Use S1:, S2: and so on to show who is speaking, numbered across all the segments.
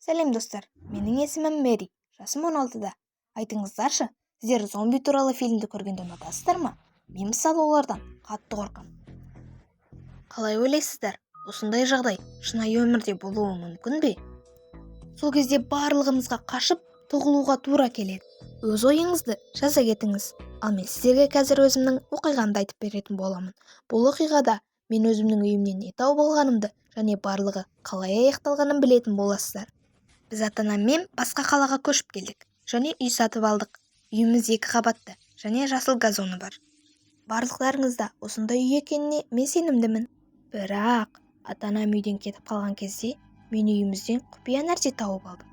S1: Сәлем достар, менің есімім Мэри, жасым 16-да. Айтыңыздаршы, сіздер зомби туралы фильмді көргенді ұнатасыздар ма? Мен мысалы олардан қатты қорқам. Қалай ойлайсыздар? Осындай жағдай шынайы өмірде болуы мүмкін бе? Сол кезде барлығымызға қашып, тығылуға тура келеді. Өз ойыңызды жаза кетіңіз. Ал мен сіздерге қазір өзімнің оқиғамды айтып беретін боламын. Бұл оқиғада мен өзімнің үйімнен не тауып алғанымды және барлығы қалай аяқталғанын білетін боласыздар. Біз ата-анаммен басқа қалаға көшіп келдік және үй сатып алдық. Үйіміз 2 қабатты және жасыл газоны бар. Барлықтарыңызда осындай үй екеніне мен сенімдімін. Бірақ ата-анам үйден кетіп қалған кезде мен үйімізден құпия нәрсе тауып алдым.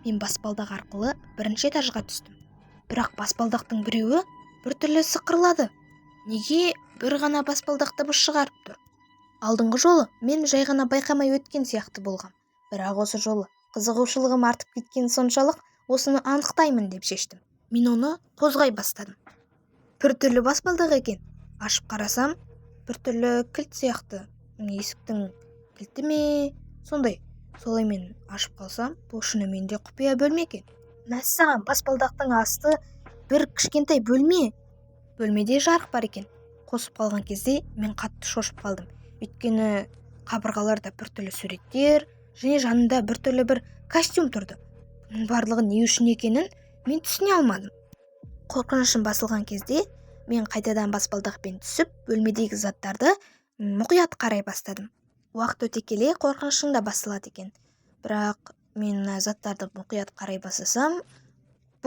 S1: Мен баспалдақ арқылы бірінші этажға түстім. Бірақ баспалдақтың біреуі біртүрлі сықырлады. Неге бір ғана баспалдақ дыбыс шығарып тұр? Алдыңғы жолы мен жай ғана байқамай өткен сияқты болғам. Бірақ осы жолы қызығушылығым артып кеткен соншалық осыны анықтаймын деп шештім. Мен оны қозғай бастадым. Біртүрлі баспалдақ екен. Ашып қарасам, біртүрлі кілт сияқты. Есіктің кілті ме? Сондай. Солай мен ашып қалсам, бұл шынымен де құпия бөлме екен. Мәссаған, баспалдақтың асты бір кішкентай бөлме. Бөлмеде жарық бар екен. Қосып қалған кезде мен қатты шошып қалдым. Өйткені қабырғаларда біртүрлі суреттер және жанында біртүрлі бір костюм тұрды. Бұның барлығы не үшін екенін мен түсіне алмадым. Қорқынышым басылған кезде мен қайтадан баспалдақпен түсіп, бөлмедегі заттарды мұқият қарай бастадым. Уақыт өте келе қорқынышым да басылады екен. Бірақ мен заттарды мұқият қарай бастасам,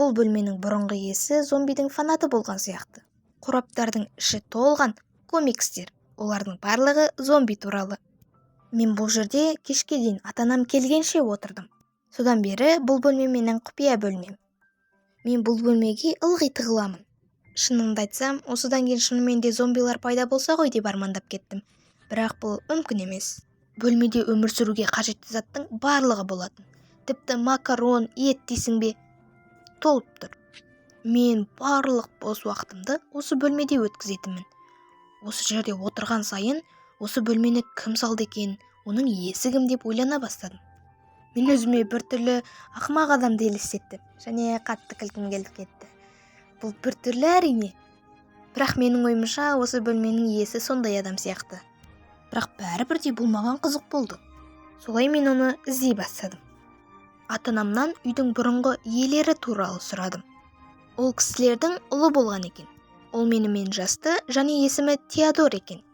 S1: бұл бөлменің бұрынғы иесі зомбидің фанаты болған сияқты. Қораптардың іші толған комикстер. Олардың барлығы зомби туралы. Мен бұл жерде кешке дейін ата-анам келгенше отырдым. Содан бері бұл бөлме менің құпия бөлмем. Мен бұл бөлмеге ылғи тығыламын. Шынымды айтсам, осыдан кейін шынымен де зомбилар пайда болса ғой деп армандап кеттім. Бірақ бұл мүмкін емес. Бөлмеде өмір сүруге қажетті заттың барлығы болатын. Тіпті макарон, ет дейсің бе? Толып тұр. Мен барлық бос уақытымды осы бөлмеде өткізетінмін. Осы жерде отырған сайын, осы бөлмені кім салды екен, оның иесі кім деп ойлана бастадым. Мен өзіме біртүрлі ақымақ адамды елестеттім және қатты күлкім келіп кетті. Бұл біртүрлі әрине. Бірақ менің ойымша осы бөлменің иесі сондай адам сияқты. Бірақ бәрібірде бұл маған қызық болды. Солай мен оны іздей бастадым. Ата-анамнан үйдің бұрынғы иелері туралы сұрадым. Ол кісілердің ұлы болған екен. Ол менімен жасты және есімі Теодор екен.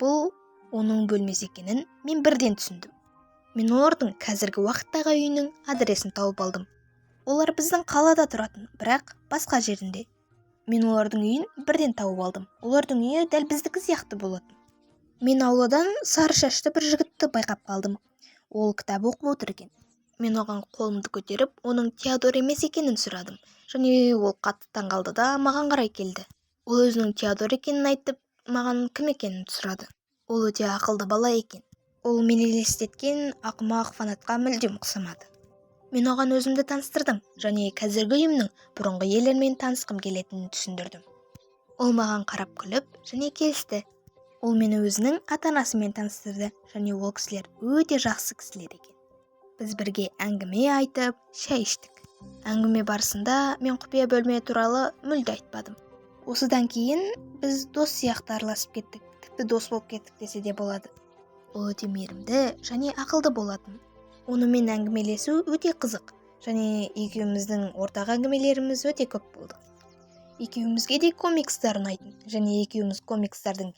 S1: Бұл оның бөлмесі екенін мен бірден түсіндім. Мен олардың қазіргі уақыттағы үйінің адресін тауып алдым. Олар біздің қалада тұратын, бірақ басқа жерінде. Мен олардың үйін бірден тауып алдым. Олардың үйі дәл біздікі сияқты болатын. Мен ауладан сары шашты бір жігітті байқап қалдым. Ол кітап оқып отыр екен. Мен оған қолымды көтеріп, оның Теодор емес екенін сұрадым. Және ол қатты таңғалды да маған қарай келді. Ол өзінің Теодор екенін айтып, маған кім екенін сұрады. Ол өте ақылды бала екен. Ол мені елестеткен ақымақ фанатқа мүлдем ұқсамады. Мен оған өзімді таныстырдым және қазіргі үйімнің бұрынғы иелерімен танысқым келетінін түсіндірдім. Ол маған қарап күліп және келісті. Ол мені өзінің ата-анасымен таныстырды және ол кісілер өте жақсы кісілер екен. Біз бірге әңгіме айтып, шай іштік. Әңгіме барысында мен құпия бөлме туралы мүлде айтпадым. Осыдан кейін біз дос сияқты араласып кеттік. Тіпті дос болып кеттік десе де болады. Ол өте мейірімді және ақылды болатын. Онымен әңгімелесу өте қызық және екеуміздің ортақ әңгімелеріміз өте көп болды. Екеумізге де комикстар ұнайтын және екеуміз комикстардың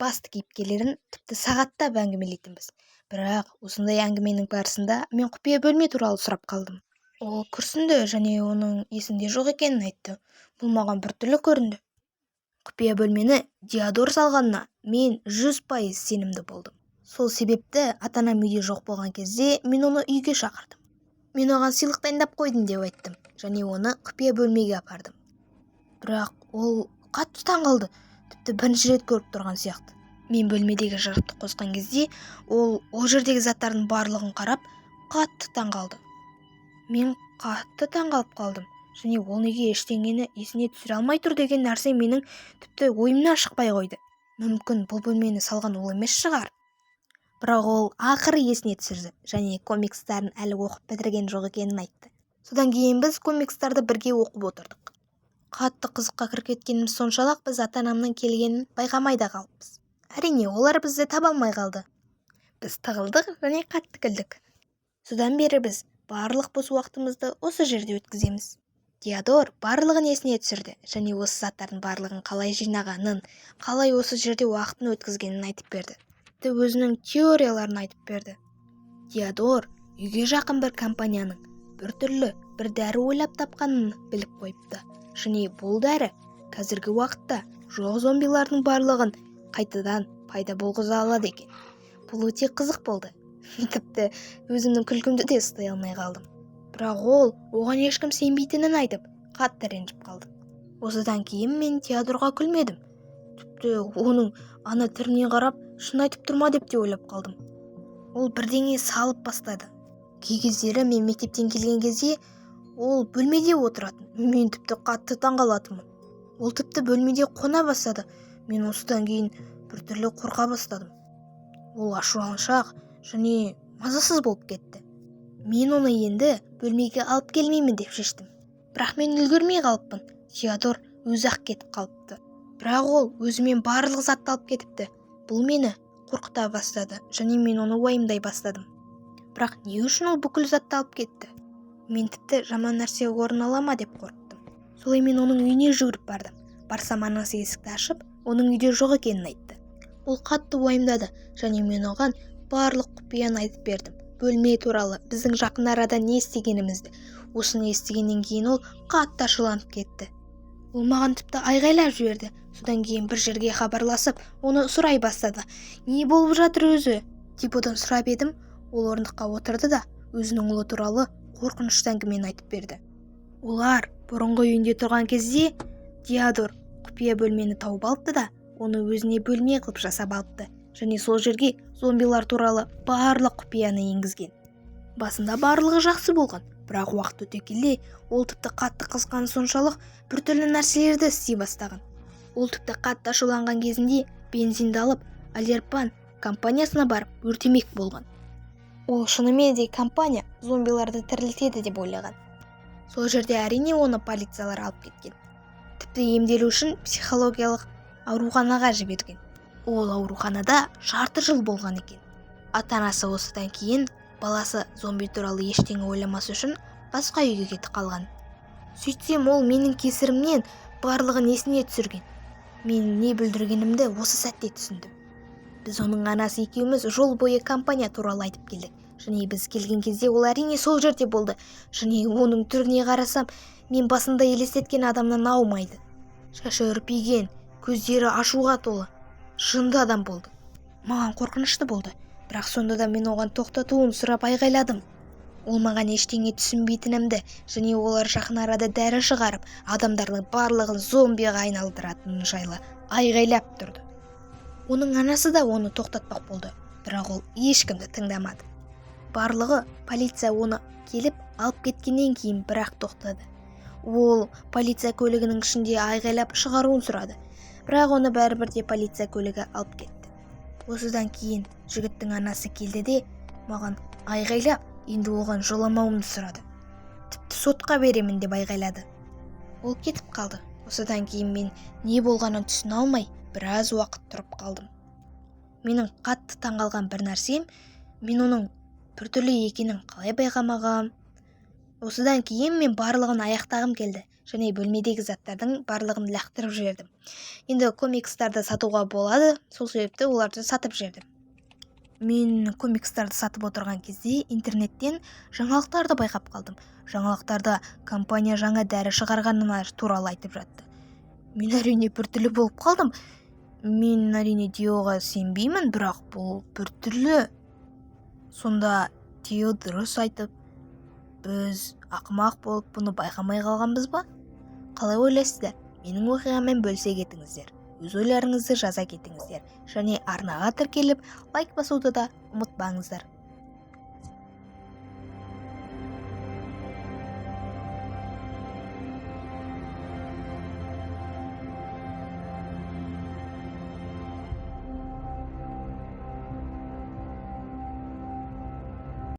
S1: басты кейіпкерлерін тіпті сағаттап әңгімелейтінбіз. Бірақ осындай әңгіменің барысында мен құпия бөлме туралы сұрап қалдым. Ол күрсінді және оның есінде жоқ екенін айтты. Бұл маған біртүрлі көрінді. Құпия бөлмені Теодор салғанына мен 100% сенімді болдым. Сол себепті ата-анам үйде жоқ болған кезде мен оны үйге шақырдым. Мен оған сыйлық дайындап қойдым деп айттым және оны құпия бөлмеге апардым. Бірақ ол қатты таңғалды. Тіпті бірінші рет көріп тұрған сияқты. Мен бөлмедегі жарықты қосқан кезде ол жердегі заттардың барлығын қарап қатты таңғалды. Мен қатты таңғалып қалдым және ол неге ештеңені есіне түсіре алмай тұр деген нәрсе менің тіпті ойымнан шықпай қойды. Мүмкін бұл бөлмені салған ол емес шығар. бірақ ол ақыры есіне түсірді және комикстарын әлі оқып бітірген жоқ екенін айтты. Содан кейін біз комикстарды бірге оқып отырдық. Қатты қызыққа кіріп кеткеніміз соншалық біз ата-анамның келгенін байқамай да қалыппыз. Әрине, олар бізді таба алмай қалды. Біз тығылдық және қатты күлдік. Содан бері біз барлық бос уақытымызды осы жерде өткіземіз. Теодор барлығын есіне түсірді және осы заттардың барлығын қалай жинағанын, қалай осы жерде уақытын өткізгенін айтып берді. Тіпті өзінің теорияларын айтып берді. Теодор үйге жақын бір компанияның бір дәрі ойлап тапқанын біліп қойыпты. Және бұл дәрі қазіргі уақытта жоқ зомбилардың барлығын қайтадан пайда болғыза алады екен. Бұл өте қызық болды. Тіпті өзімнің күлкімді де ұстай алмай қалдым. Бірақ ол оған ешкім сенбейтінін айтып, қатты ренжіп қалды. Осыдан кейін мен Теодорға күлмедім. Тіпті оның ана түріне қарап, шын айтып тұрма деп те ойлап қалдым. Ол бірдеңе салып бастады. Кей кездері мен мектептен келген кезде ол бөлмеде отыратын. Мен тіпті қатты таңғалатынмын. Ол тіпті бөлмеде қона бастады. Мен осыдан кейін біртүрлі қорқа бастадым. Ол ашуланшақ және мазасыз болып кетті. Мен оны енді бөлмеге алып келмеймін деп шештім. Бірақ мен үлгермей қалыппын. Теодор өзі-ақ кетіп қалыпты. Бірақ ол өзімен барлық затты алып кетіпті. Бұл мені қорқыта бастады және мен оны уайымдай бастадым. Бірақ не үшін ол бүкіл затты алып кетті? Мен тіпті жаман нәрсе орын ала ма деп қорықтым. Солай мен оның үйіне жүгіріп бардым. Барсам анасы есікті ашып, оның үйде жоқ екенін айтты. Ол қатты уайымдады және мен оған барлық құпияны айтып бердім. Бөлме туралы, біздің жақын арада не істегенімізді. Осыны естігеннен кейін ол қатты ашуланып кетті. Ол маған тіпті айғайлап жіберді. Содан кейін бір жерге хабарласып, оны сұрай бастады. Не болып жатыр өзі? деп одан сұрап едім. Ол орындыққа отырды да өзінің ұлы туралы қорқынышты әңгімені айтып берді. Олар бұрынғы үйінде тұрған кезде Теодор құпия бөлмені тауып алыпты да, оны өзіне бөлме қылып жасап алыпты. Және сол жерге зомбилар туралы барлық құпияны енгізген. Басында барлығы жақсы болған, бірақ уақыт өте келе ол тіпті қатты қызғаны соншалық біртүрлі нәрселерді істей бастаған. Ол тіпті қатты ашуланған кезінде бензинді алып Алерпан компаниясына барып өртемек болған. Ол шынымен де компания зомбиларды тірілтеді деп ойлаған. Сол жерде әрине оны полициялар алып кеткен. Тіпті емделу үшін психологиялық ауруханаға жіберген. Ол ауруханада жарты жыл болған екен. Ата-анасы осыдан кейін баласы зомби туралы ештеңе ойламас үшін басқа үйге кетіп қалған. Сөйтсем ол менің кесірімнен барлығын есіне түсірген. Мен не бүлдіргенімді осы сәтте түсіндім. Біз оның анасы екеуміз жол бойы компания туралы айтып келдік. Және біз келген кезде ол әрине сол жерде болды. Және оның түріне қарасам, мен басында елестеткен адамнан аумайды. Шашы үрпиген, көздері ашуға толы. Жынды адам болды. Маған қорқынышты болды. Бірақ сонда да мен оған тоқтатуын сұрап айғайладым. Ол маған ештеңе түсінбейтінімді және олар жақын арада дәрі шығарып, адамдардың барлығын зомбиға айналдыратыны жайлы айғайлап тұрды. Оның анасы да оны тоқтатпақ болды, бірақ ол ешкімді тыңдамады. Барлығы полиция оны келіп алып кеткеннен кейін бірақ тоқтады. Ол полиция көлігінің ішінде айғайлап шығаруын сұрады, бірақ оны бәрібір де полиция көлігі алып кетті. Осыдан кейін жігіттің анасы келді де маған айғайлап, енді оған жоламауымды сұрады. Тіпті сотқа беремін деп айғайлады. Ол кетіп қалды. Осыдан кейін мен не болғанын түсіне алмай, біраз уақыт тұрып қалдым. Менің қатты таңғалған бір нәрсем, мен оның біртүрлі екенін қалай байқамағам. Осыдан кейін мен барлығын аяқтағым келді және бөлмедегі заттардың барлығын лақтырып жібердім. Енді комикстарды сатуға болады, сол себепті оларды сатып жібердім. Мен комикстарды сатып отырған кезде интернеттен жаңалықтарды байқап қалдым. Жаңалықтарда компания жаңа дәрі шығарғанына туралы айтып жатты. Мен әрине біртүрлі болып қалдым. Мен әрине Теоға сенбеймін, бірақ бұл біртүрлі. Сонда Тео дұрыс айтып, біз ақымақ болып бұны байқамай қалғанбыз ба? Қалай ойлайсыздар? Менің оқиғамен бөлісе кетіңіздер. Өз ойларыңызды жаза кетіңіздер. Және арнаға тіркеліп, лайк басуды да ұмытпаңыздар.